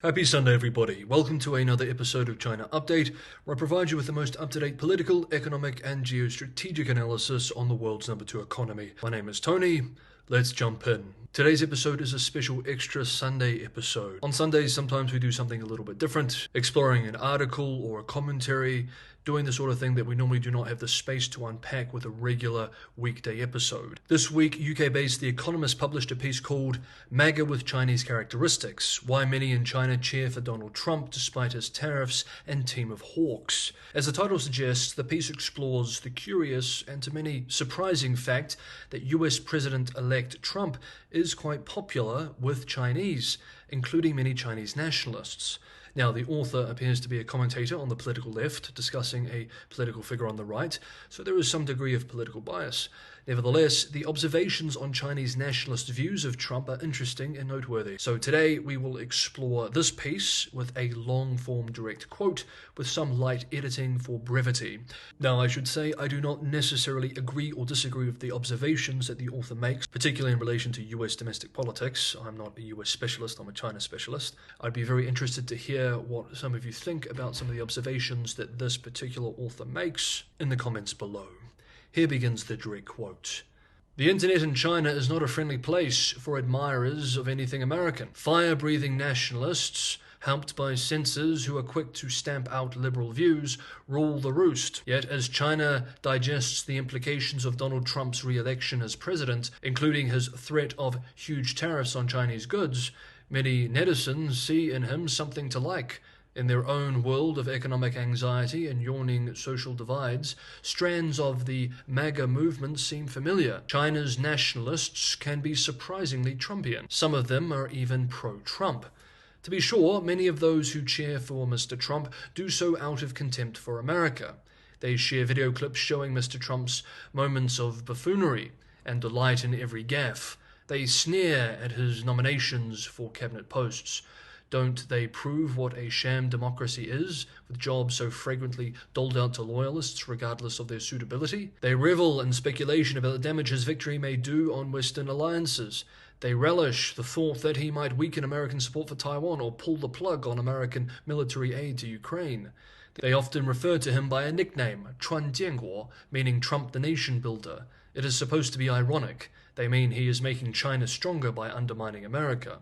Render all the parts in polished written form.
Happy Sunday, everybody. Welcome to another episode of China Update, where I provide you with the most up-to-date political, economic, and geostrategic analysis on the world's #2 economy. My name is Tony. Let's jump in. Today's episode is a special extra Sunday episode. On Sundays, sometimes we do something a little bit different, exploring an article or a commentary, doing the sort of thing that we normally do not have the space to unpack with a regular weekday episode. This week, UK-based The Economist published a piece called MAGA with Chinese Characteristics: Why Many in China Cheer for Donald Trump Despite His Tariffs and Team of Hawks. As the title suggests, the piece explores the curious and to many surprising fact that US President-elect Trump is quite popular with Chinese, including many Chinese nationalists. Now, the author appears to be a commentator on the political left, discussing a political figure on the right, so there is some degree of political bias. Nevertheless, the observations on Chinese nationalist views of Trump are interesting and noteworthy. So today we will explore this piece with a long-form direct quote with some light editing for brevity. Now, I should say I do not necessarily agree or disagree with the observations that the author makes, particularly in relation to US domestic politics. I'm not a US specialist, I'm a China specialist. I'd be very interested to hear what some of you think about some of the observations that this particular author makes in the comments below. Here begins the direct quote. The internet in China is not a friendly place for admirers of anything American. Fire-breathing nationalists, helped by censors who are quick to stamp out liberal views, rule the roost. Yet as China digests the implications of Donald Trump's re-election as president, including his threat of huge tariffs on Chinese goods, many netizens see in him something to like. In their own world of economic anxiety and yawning social divides, strands of the MAGA movement seem familiar. China's nationalists can be surprisingly Trumpian. Some of them are even pro-Trump. To be sure, many of those who cheer for Mr. Trump do so out of contempt for America. They share video clips showing Mr. Trump's moments of buffoonery and delight in every gaffe. They sneer at his nominations for cabinet posts. Don't they prove what a sham democracy is, with jobs so fragrantly doled out to loyalists regardless of their suitability? They revel in speculation about the damage his victory may do on Western alliances. They relish the thought that he might weaken American support for Taiwan or pull the plug on American military aid to Ukraine. They often refer to him by a nickname, Chuan Jianguo, meaning Trump the nation builder. It is supposed to be ironic. They mean he is making China stronger by undermining America.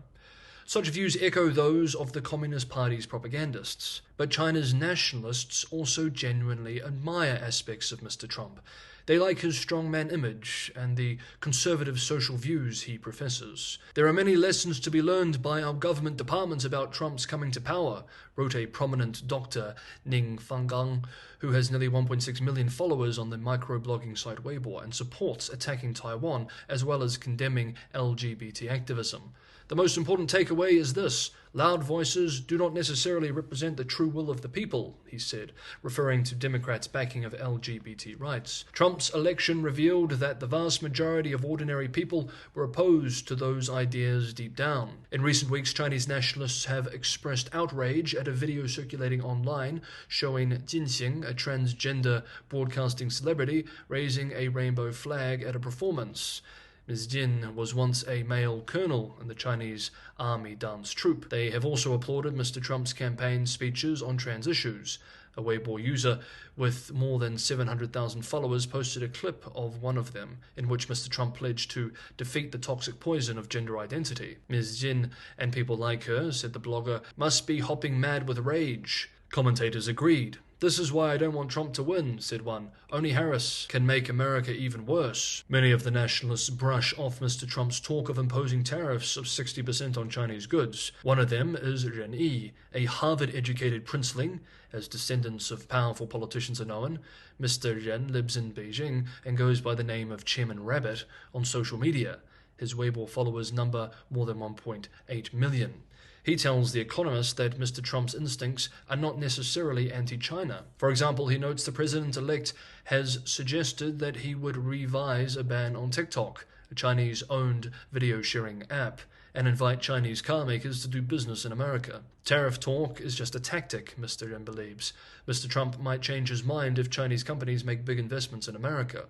Such views echo those of the Communist Party's propagandists, but China's nationalists also genuinely admire aspects of Mr. Trump. They like his strongman image and the conservative social views he professes. There are many lessons to be learned by our government departments about Trump's coming to power, wrote a prominent doctor, Ning Fanggang, who has nearly 1.6 million followers on the microblogging site Weibo and supports attacking Taiwan as well as condemning LGBT activism. The most important takeaway is this: loud voices do not necessarily represent the true will of the people, he said, referring to Democrats' backing of LGBT rights. Trump's election revealed that the vast majority of ordinary people were opposed to those ideas deep down. In recent weeks, Chinese nationalists have expressed outrage at a video circulating online showing Jinxing, a transgender broadcasting celebrity, raising a rainbow flag at a performance. Ms. Jin was once a male colonel in the Chinese army dance troupe. They have also applauded Mr. Trump's campaign speeches on trans issues. A Weibo user with more than 700,000 followers posted a clip of one of them, in which Mr. Trump pledged to defeat the toxic poison of gender identity. Ms. Jin and people like her, said the blogger, must be hopping mad with rage. Commentators agreed. This is why I don't want Trump to win, said one. Only Harris can make America even worse. Many of the nationalists brush off Mr. Trump's talk of imposing tariffs of 60% on Chinese goods. One of them is Ren Yi, a Harvard-educated princeling, as descendants of powerful politicians are known. Mr. Ren lives in Beijing and goes by the name of Chairman Rabbit on social media. His Weibo followers number more than 1.8 million. He tells The Economist that Mr. Trump's instincts are not necessarily anti-China. For example, he notes the president-elect has suggested that he would revise a ban on TikTok, a Chinese-owned video-sharing app, and invite Chinese car makers to do business in America. Tariff talk is just a tactic, Mr. Ren believes. Mr. Trump might change his mind if Chinese companies make big investments in America.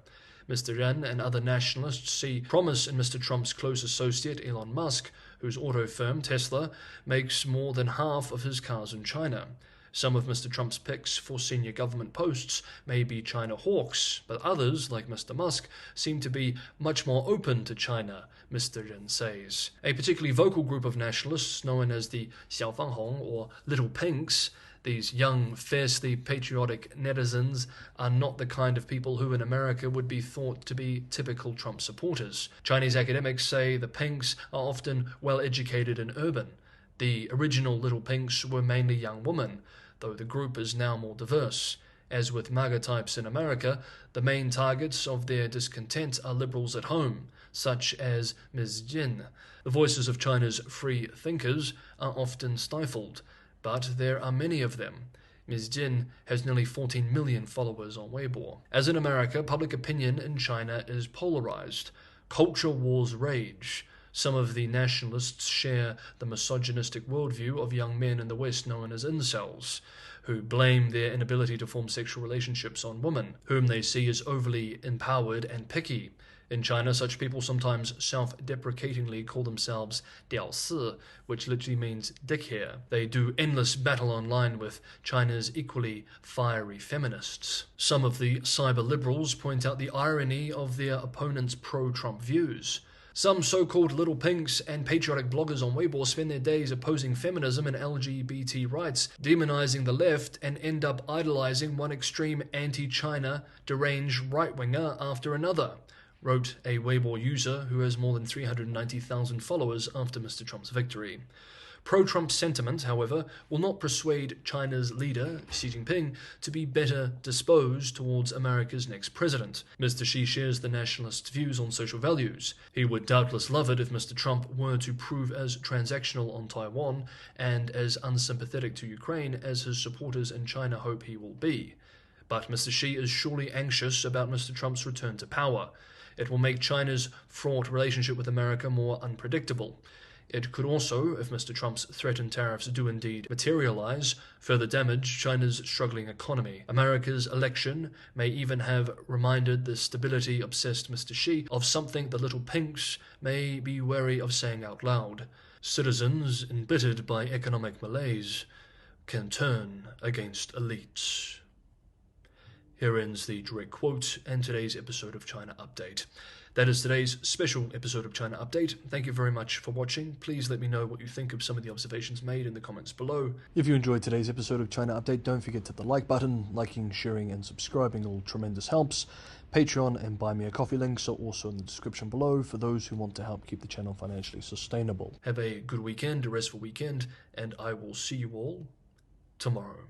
Mr. Ren and other nationalists see promise in Mr. Trump's close associate Elon Musk, whose auto firm, Tesla, makes more than half of his cars in China. Some of Mr. Trump's picks for senior government posts may be China hawks, but others, like Mr. Musk, seem to be much more open to China, Mr. Ren says. A particularly vocal group of nationalists known as the Xiaofanghong, or Little Pinks, these young, fiercely patriotic netizens, are not the kind of people who in America would be thought to be typical Trump supporters. Chinese academics say the Pinks are often well-educated and urban. The original Little Pinks were mainly young women, though the group is now more diverse. As with MAGA types in America, the main targets of their discontent are liberals at home, such as Ms. Jin. The voices of China's free thinkers are often stifled, but there are many of them. Ms. Jin has nearly 14 million followers on Weibo. As in America, public opinion in China is polarized. Culture wars rage. Some of the nationalists share the misogynistic worldview of young men in the West known as incels, who blame their inability to form sexual relationships on women, whom they see as overly empowered and picky. In China, such people sometimes self-deprecatingly call themselves 屌丝, which literally means dickhair. They do endless battle online with China's equally fiery feminists. Some of the cyber liberals point out the irony of their opponents' pro-Trump views. Some so-called little pinks and patriotic bloggers on Weibo spend their days opposing feminism and LGBT rights, demonizing the left, and end up idolizing one extreme anti-China, deranged right-winger after another, wrote a Weibo user who has more than 390,000 followers after Mr. Trump's victory. Pro-Trump sentiment, however, will not persuade China's leader, Xi Jinping, to be better disposed towards America's next president. Mr. Xi shares the nationalist views on social values. He would doubtless love it if Mr. Trump were to prove as transactional on Taiwan and as unsympathetic to Ukraine as his supporters in China hope he will be. But Mr. Xi is surely anxious about Mr. Trump's return to power. It will make China's fraught relationship with America more unpredictable. It could also, if Mr. Trump's threatened tariffs do indeed materialize, further damage China's struggling economy. America's election may even have reminded the stability-obsessed Mr. Xi of something the little pinks may be wary of saying out loud. Citizens embittered by economic malaise can turn against elites. Here ends the direct quote and today's episode of China Update. That is today's special episode of China Update. Thank you very much for watching. Please let me know what you think of some of the observations made in the comments below. If you enjoyed today's episode of China Update, don't forget to hit the like button. Liking, sharing and subscribing all tremendous helps. Patreon and Buy Me a Coffee links are also in the description below for those who want to help keep the channel financially sustainable. Have a good weekend, a restful weekend, and I will see you all tomorrow.